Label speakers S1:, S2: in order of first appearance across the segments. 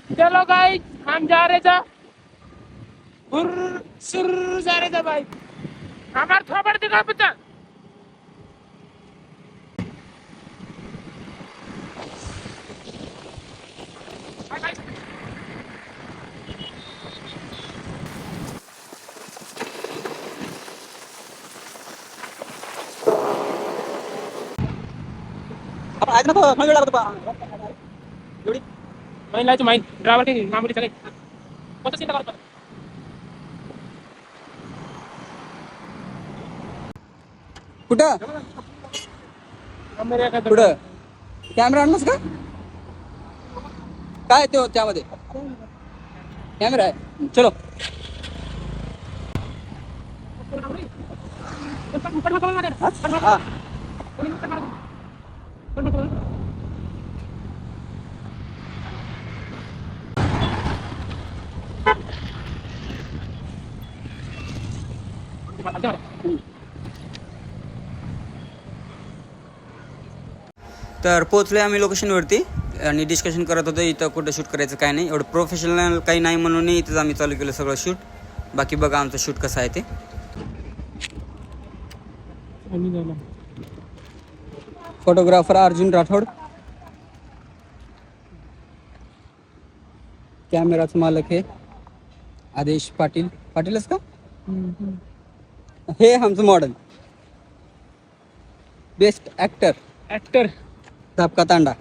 S1: चलो गाइस हम जा रहे थे सुर जा रहे थे भाई हमार थोबड़ दिखा पता
S2: अब आज ना तो मैं लड़ा तो जोड़ी
S1: मैं लाइट माइन ड्राइवर के मामूली चले कौन सी लगा
S2: कुठं
S1: मेरे का
S2: कुठं कॅमेरा आणलास का काय ते त्यामध्ये कॅमेरा आहे चलो हा तर पोचलोय आम्ही लोकेशनवरती आणि डिस्कशन करत होतो इथं कुठं शूट करायचं काय नाही एवढं प्रोफेशनल काही नाही म्हणून इथंच आम्ही चालू केलं सगळं शूट बाकी बघा आमचं शूट कसं आहे ते फोटोग्राफर अर्जुन राठोड कॅमेराचं मालक हे आदेश पाटील पाटीलच का हे आमचं मॉडेल बेस्ट ऍक्टर धापका तांडा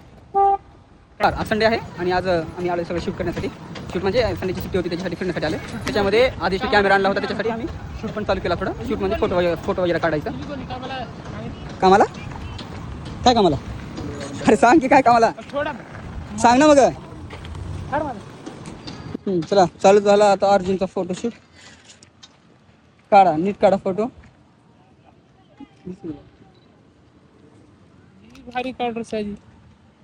S2: संडे आहे आणि आज आम्ही आलो सगळं शूट करण्यासाठी शूट म्हणजे संडेची सुट्टी होती त्याच्यासाठी फिरण्यासाठी आले त्याच्यामध्ये आदेशने कॅमेरा आणला होता त्याच्यासाठी आम्ही शूट पण चालू केला थोडं शूट म्हणजे फोटो वगैरे काढायचा कामाला काय कामाला अरे सांग की काय कामाला सांग ना मग चला चालू झाला आता अर्जुनचा फोटोशूट काढा नीट काढा फोटो
S1: भारी काढ साजी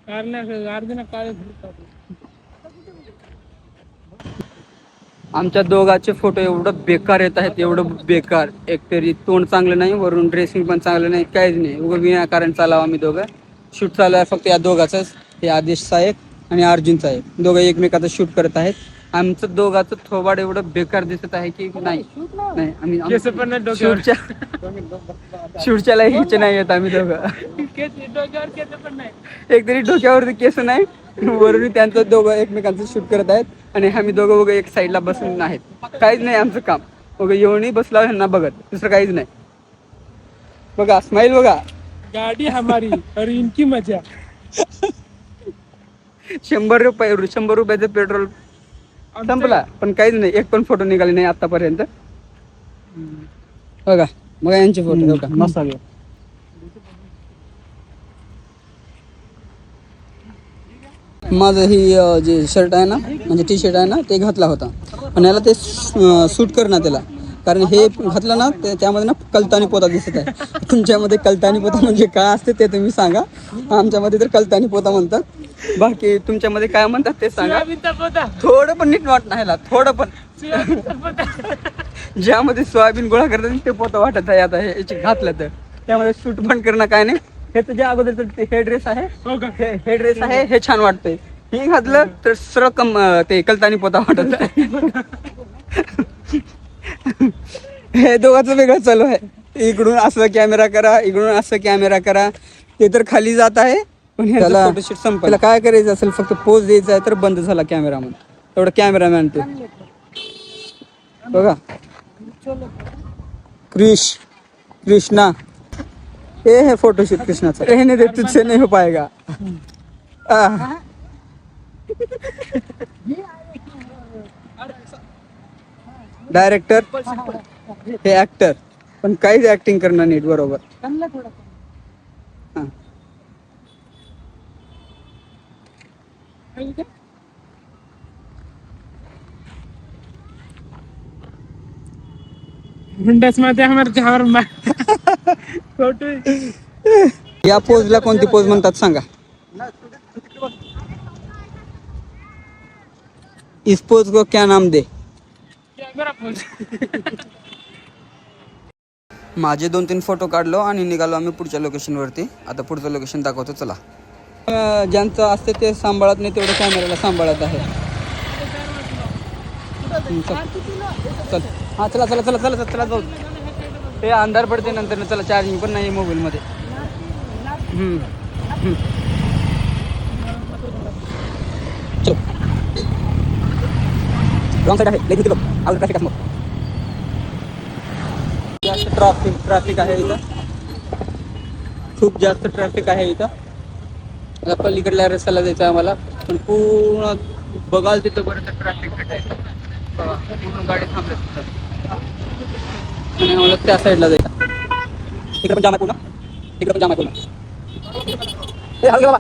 S1: अर्जुन काळे
S2: आमच्या दोघांचे फोटो एवढं बेकार येत आहेत एवढं बेकार एकतरी तोंड चांगलं नाही वरून ड्रेसिंग पण चांगलं नाही काहीच नाही उगं विनाकारण चालावं आम्ही दोघं शूट चालू आहे फक्त या दोघांचंच हे आदेश साहेब आणि अर्जुन साहेब दोघं एकमेकाचं शूट करत आहेत आमचं दोघांचं थोबाड एवढं बेकार दिसत आहे की नाही आम्ही शूटच्या लायकीचे नाही आहेत आम्ही दोघं एकतरी डोक्यावरती केस नाही वरून त्यांचं दोघं एकमेकांचं शूट करत आहेत आणि आम्ही दोघं बघा एक साईडला बसून आहेत काहीच नाही आमचं काम बघा येऊनही बसला ह्यांना बघत दुसरं काहीच नाही बघा स्माईल बघा
S1: गाडी हमारी और इनकी मजा
S2: 100 रुपयाचं पेट्रोल संपला पण काहीच नाही एक पण फोटो निघाले नाही आतापर्यंत बघा बघा यांचे फोटो बघा मस्त आले माझं ही जे शर्ट आहे ना म्हणजे टी शर्ट आहे ना ते घातला होता पण याला ते सूट कर ना त्याला कारण हे घातलं ना त्यामध्ये ना कलतानी पोता दिसत आहे तुमच्यामध्ये कलतानी पोता म्हणजे काय असते ते तुम्ही सांगा आमच्यामध्ये तर कलतानी पोता म्हणतात बाकी तुमच्यामध्ये काय म्हणतात ते सांगा थोडं पण नीट वाटत नाही थोडं पण ज्यामध्ये सोयाबीन गोळा करतात ते पोता वाटत आहे आता हे घातलं तर त्यामध्ये सूट पण करणं काय नाही हे तर ज्या अगोदर हे ड्रेस आहे हे ड्रेस आहे हे छान वाटतंय हे घातलं तर सरळ ते कलतानी पोता वाटत आहे हे दोघांचं वेगळं चालू आहे इकडून असं कॅमेरा करा इकडून असं कॅमेरा करा ते तर खाली जात आहे पण ह्याला फोटोशूट संपला काय करायचं असेल फक्त पोज द्यायचा आहे तर बंद झाला कॅमेरा म्हणून एवढं कॅमेरामॅन ते बघा कृष्णा हे है फोटोशूट कृष्णाचा रहने दे तुझसे नहीं हो पाएगा डायरेक्टर हे ऍक्टर पण काहीच ऍक्टिंग करणं नीट बरोबर
S1: फोटो
S2: या पोजला कोणती पोज म्हणतात सांगा इस पोज को क्या नाम दे माझे 2-3 फोटो काढलो आणि निघालो आम्ही पुढच्या लोकेशनवरती आता पुढचं लोकेशन दाखवतो चला ज्यांचं असते ते सांभाळत नाही तेवढं कॅमेऱ्याला सांभाळत आहे चल हां चला चला चला चला चला जाऊ. ते अंधार पडते नंतर चला, चार्जिंग पण नाही मोबाईलमध्ये. चलो रॉंग साईड आहे, लेकिन चलो अगोदर ट्रॅफिक असमोर. जास्त ट्रॅफिक आहे इथं, खूप जास्त ट्रॅफिक आहे इथं. आता पलीकडल्या रस्त्याला जायचं आहे आम्हाला, पण पूर्ण बघाल तिथं बरं ट्रॅफिक भेटायचं. पूर्ण गाडी थांबल्या तिथं आणि आम्हाला त्या साईडला जायचं. तिकडे पण जाम आहे पूर्ण, तिकडे पण जाम आहे पूर्ण. ए हलके बाबा.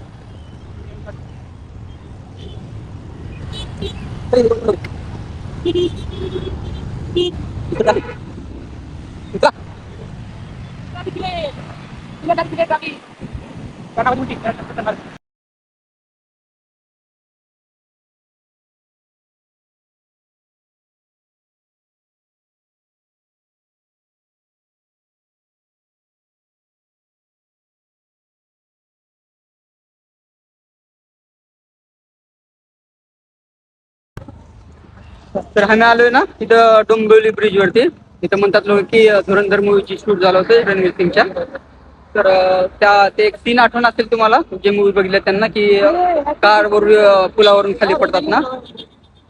S2: तर आम्ही आलोय ना तिथं डोंबिवली ब्रिज वरती. तिथं म्हणतात लोक की धुरंधर मूवीची शूट झालं होतं रणवीर सिंगच्या. तर ते एक सीन आठवण असेल तुम्हाला जे मूवी बघितले त्यांना, की कारवर पुलावरून खाली पडतात ना,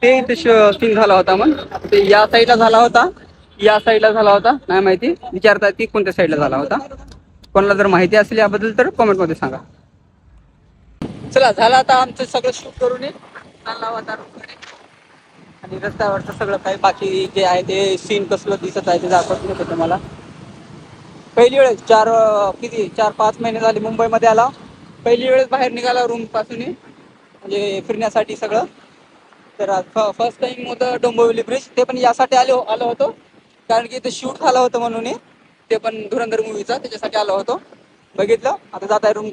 S2: ते इथे सीन झाला होता. मग ते या साईडला झाला होता, या साईडला झाला होता, नाही माहिती. विचारता ती कोणत्या साईडला झाला होता. कोणाला जर माहिती असेल याबद्दल तर कॉमेंट मध्ये सांगा. चला झालं आता आमचं सगळं शूट करून आणि रस्त्यावरचं सगळं काही बाकी जे आहे ते सीन कसलं दिसत आहे ते दाखवत नव्हतं तुम्हाला. पहिली वेळेस 4-5 महिने झाले मुंबईमध्ये आला. पहिली वेळेस बाहेर निघाला रूम पासून, म्हणजे फिरण्यासाठी सगळं. तर फर्स्ट टाइम होतं डोंबिवली ब्रिज. ते पण यासाठी आलो होतो कारण की ते शूट झालं होतं म्हणून. ते पण धुरंधर मूवीचा, त्याच्यासाठी आलो होतो. बघितलं आता जात आहे रूम.